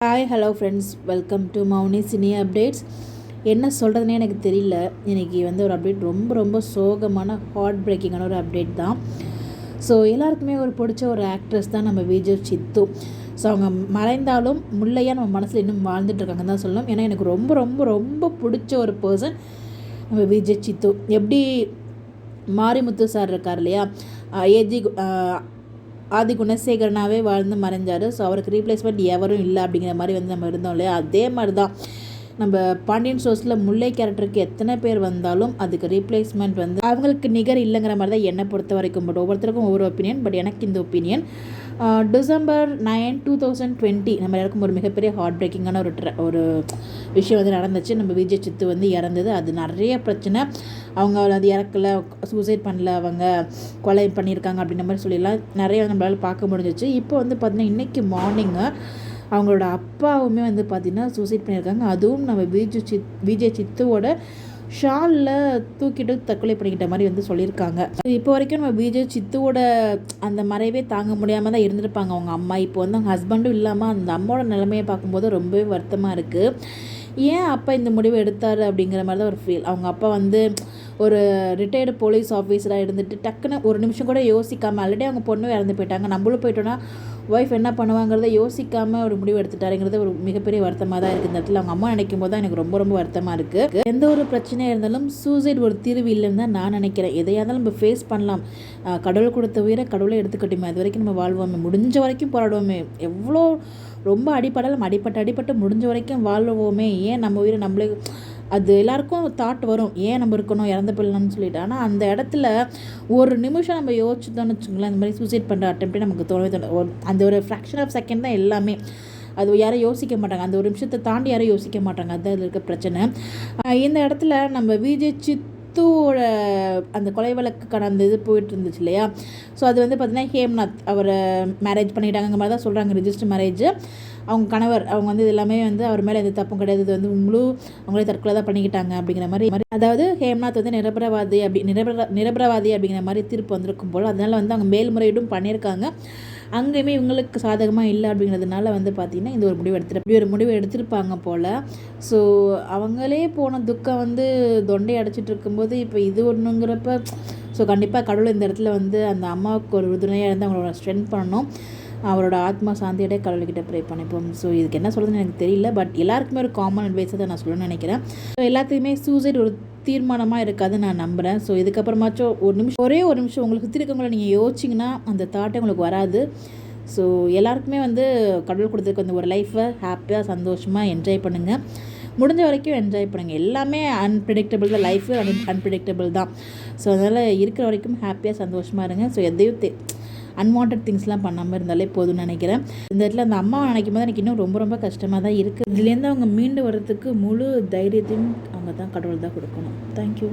Hi hello friends, welcome to Mouni cine updates. என்ன சொல்கிறதுனே எனக்கு தெரியல. இன்றைக்கி ஒரு அப்டேட் ரொம்ப ரொம்ப சோகமான ஹார்ட் பிரேக்கிங்கான ஒரு அப்டேட் தான். ஸோ எல்லாருக்குமே பிடிச்ச ஒரு ஆக்ட்ரஸ் தான் நம்ம விஜய் சித்து. ஸோ அவங்க மறைந்தாலும் முல்லையாக நம்ம மனசில் இன்னும் வாழ்ந்துட்டுருக்காங்கன்னு தான் சொல்லணும். ஏன்னா எனக்கு ரொம்ப ரொம்ப ரொம்ப பிடிச்ச ஒரு பர்சன் நம்ம விஜய் சித்து. எப்படி மாரிமுத்து சார் இருக்கார் இல்லையா, ஏஜி ஆதி குணசேகரனாகவே வாழ்ந்து மறைஞ்சார். ஸோ அவருக்கு ரீப்ளேஸ்மெண்ட் எவரும் இல்லை அப்படிங்கிற மாதிரி நம்ம இருந்தோம் இல்லையா. அதே மாதிரி தான் நம்ம பாண்டியன் ஸ்டோர்ஸில் முல்லை கேரக்டருக்கு எத்தனை பேர் வந்தாலும் அதுக்கு ரீப்ளேஸ்மெண்ட் அவங்களுக்கு நிகர் இல்லைங்கிற மாதிரி தான் என்னை பொறுத்த வரைக்கும். பட் ஒவ்வொருத்தருக்கும் ஒவ்வொரு ஒப்பீனியன். பட் எனக்கு இந்த ஒப்பீனியன் டிசம்பர் 9, 2020 நம்ம எல்லாருக்கும் ஒரு மிகப்பெரிய ஹார்ட் பிரேக்கிங்கான ஒரு விஷயம் நடந்துச்சு. நம்ம விஜய் சித்து இறந்தது. அது நிறைய பிரச்சனை. அவங்க அது இறக்கலை, சூசைட் பண்ணல, அவங்க கொலை பண்ணியிருக்காங்க அப்படின்ற மாதிரி சொல்லிடலாம் நிறைய நம்மளால் பார்க்க முடிஞ்சிச்சு. இப்போ பார்த்திங்கன்னா இன்றைக்கி மார்னிங்கு அவங்களோட அப்பாவுமே பார்த்திங்கன்னா சூசைட் பண்ணியிருக்காங்க. அதுவும் நம்ம விஜய் சித்துவோட ஷாலில் தூக்கிட்டு தற்கொலை பண்ணிக்கிட்ட மாதிரி சொல்லியிருக்காங்க. இப்போ வரைக்கும் நம்ம விஜய் சித்துவோட அந்த மறைவே தாங்க முடியாமல் தான் இருந்திருப்பாங்க அவங்க அம்மா. இப்போ அவங்க ஹஸ்பண்டும் இல்லாமல் அந்த அம்மாவோட நிலைமையை பார்க்கும்போது ரொம்பவே வருத்தமாக இருக்குது. ஏன் அப்பா இந்த முடிவை எடுத்தார் அப்படிங்கிற மாதிரி தான் ஒரு ஃபீல். அவங்க அப்பா ஒரு ரிட்டையர்டு போலீஸ் ஆஃபீஸராக இருந்துட்டு டக்குன்னு ஒரு நிமிஷம் கூட யோசிக்காமல், ஆல்ரெடி அவங்க பொண்ணும் இறந்து போயிட்டாங்க, நம்மளும் போயிட்டோன்னா ஒய்ஃப் என்ன பண்ணுவாங்கிறத யோசிக்காமல் ஒரு முடிவு எடுத்துட்டாருங்கிறது ஒரு மிகப்பெரிய வருத்தமாக தான் இருக்குது. இந்த இடத்துல அவங்க அம்மா நினைக்கும் போது தான் எனக்கு ரொம்ப ரொம்ப வருத்தமாக இருக்குது. எந்த ஒரு பிரச்சனையாக இருந்தாலும் சூசைட் ஒரு தீர்வு இல்லைன்னு தான் நான் நினைக்கிறேன். எதையாக இருந்தாலும் நம்ம ஃபேஸ் பண்ணலாம். கடவுள் கொடுத்த உயிரை கடவுளை எடுத்துக்கட்டுமே, அது வரைக்கும் நம்ம வாழ்வோமே, முடிஞ்ச வரைக்கும் போராடுவோமே. எவ்வளோ ரொம்ப அடிப்பட்டு முடிஞ்ச வரைக்கும் வாழ்வோமே. ஏன் நம்ம உயிரை நம்மளே, அது எல்லாருக்கும் தாட் வரும், ஏன் நம்ம இருக்கணும் இறந்து போயிடலாம்னு சொல்லிட்டு. ஆனால் அந்த இடத்துல ஒரு நிமிஷம் நம்ம யோசிச்சுட்டோன்னு வச்சுக்கோங்களேன், இந்த மாதிரி சூசைட் பண்ணுற அட்டெம்ப்டே நமக்கு தோணவே அந்த ஒரு ஃப்ராக்ஷன் ஆஃப் செகண்ட் தான் எல்லாமே. அது யாரும் யோசிக்க மாட்டாங்க, அந்த ஒரு நிமிஷத்தை தாண்டி யாரும் யோசிக்க மாட்டாங்க. அதுதான் அதில் இருக்க பிரச்சனை. இந்த இடத்துல நம்ம விஜய் சித்துவோட அந்த கொலை வழக்குக்கான அந்த இது போயிட்டு இருந்துச்சு இல்லையா. ஸோ அது பார்த்திங்கன்னா ஹேம்நாத் அவரை மேரேஜ் பண்ணிட்டாங்க மாதிரி தான் சொல்கிறாங்க, ரிஜிஸ்டர் மேரேஜ். அவங்க கணவர் அவங்க இது எல்லாமே அவர் மேலே எந்த தப்பும் கிடையாது, இது அவங்களே தற்கொலை தான் பண்ணிக்கிட்டாங்க அப்படிங்கிற மாதிரி. அதாவது ஹேம்நாத் நிரபராதி அப்படிங்கிற மாதிரி தீர்ப்பு வந்திருக்கும் போல். அதனால் அவங்க மேல்முறையீடும் பண்ணியிருக்காங்க. அங்கேயுமே இவங்களுக்கு சாதகமாக இல்லை அப்படிங்கிறதுனால பார்த்திங்கன்னா இந்த ஒரு முடிவு எடுத்திருப்பாங்க போல். ஸோ அவங்களே போன துக்கம் தொண்டை அடைச்சிட்டு இருக்கும்போது இப்போ இது ஒன்றுங்கிறப்ப ஸோ கண்டிப்பாக கடவுள் இந்த இடத்துல அந்த அம்மாவுக்கு ஒரு உறுதுணையாக இருந்து அவங்களோட ஸ்ட்ரென்த் பண்ணணும். அவரோட ஆத்மா சாந்தியோட கடவுள்கிட்ட ப்ரே பண்ணிப்போம். ஸோ இதுக்கு என்ன சொல்கிறதுன்னு எனக்கு தெரியல. பட் எல்லாருக்குமே ஒரு காமன் அட்வைஸை தான் நான் சொல்லணும்னு நினைக்கிறேன். ஸோ எல்லாத்துக்குமே சூசைட் ஒரு தீர்மானமாக இருக்காதுன்னு நான் நம்புகிறேன். ஸோ இதுக்கப்புறமாச்சும் ஒரே ஒரு நிமிஷம் உங்களுக்கு சுற்றி இருக்கவங்களை நீங்கள் யோசிச்சிங்கன்னா அந்த தாட்டே உங்களுக்கு வராது. ஸோ எல்லாருக்குமே கடவுள் கொடுத்துருக்க ஒரு லைஃப்பை ஹாப்பியாக சந்தோஷமாக என்ஜாய் பண்ணுங்கள். முடிஞ்ச வரைக்கும் என்ஜாய் பண்ணுங்கள். எல்லாமே அன்பிரடிக்டபிள் தான், லைஃபு அன்பிரடிக்டபிள் தான். ஸோ அதனால் இருக்கிற வரைக்கும் ஹாப்பியாக சந்தோஷமாக இருங்க. ஸோ எதையும் அன்வான்ட் திங்ஸ்லாம் பண்ணாமல் இருந்தாலே போதும்னு நினைக்கிறேன். இந்த இடத்துல அந்த அம்மாவை நினைக்கும் போது எனக்கு இன்னும் ரொம்ப ரொம்ப கஷ்டமாக தான் இருக்குது. இதுலேருந்து அவங்க மீண்டு வர்றதுக்கு முழு தைரியத்தையும் அவங்க தான் கடவுள் தான் கொடுக்கணும். தேங்க்யூ.